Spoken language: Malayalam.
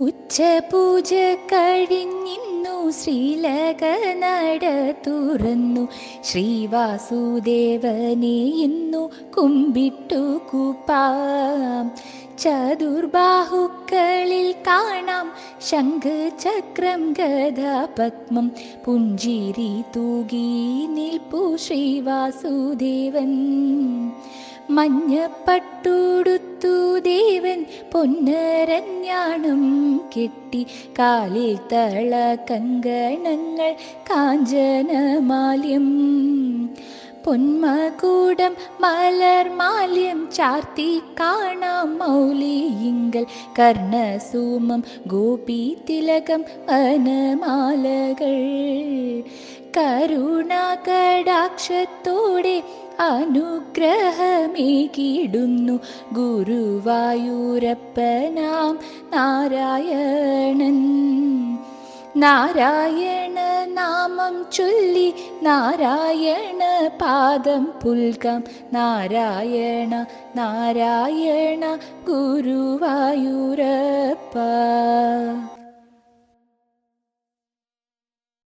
ഉച്ചപൂജ കഴിഞ്ഞിന്നു ശ്രീലക നട തുറന്നു. ശ്രീവാസുദേവനെ ഇന്നു കുമ്പിട്ടു കൂപ്പാം. ചതുർബാഹുക്കളിൽ കാണാം ശംഖ് ചക്രം ഗദ പത്മം. പുഞ്ചിരി തൂകി നിൽപ്പു ശ്രീവാസുദേവൻ. മഞ്ഞപ്പട്ടുടുത്തു ദേവൻ പൊന്നരഞ്ഞാണം കെട്ടി. കാലിൽ തള കങ്കണങ്ങൾ കാഞ്ചനമാല്യം. പൊന്മകൂടം മലർമാല്യം ചാർത്തി കാണാം മൗലിയിങ്കൽ. കർണസൂമം ഗോപി തിലകം വനമാലകൾ. കരുണാകടാക്ഷത്തോടെ അനുഗ്രഹമേകിടുന്നു ഗുരുവായൂരപ്പനാം നാരായണൻ. നാരായണ നാമം ചൊല്ലി നാരായണ പാദം പുൽകാം. നാരായണ നാരായണ ഗുരുവായൂരപ്പ.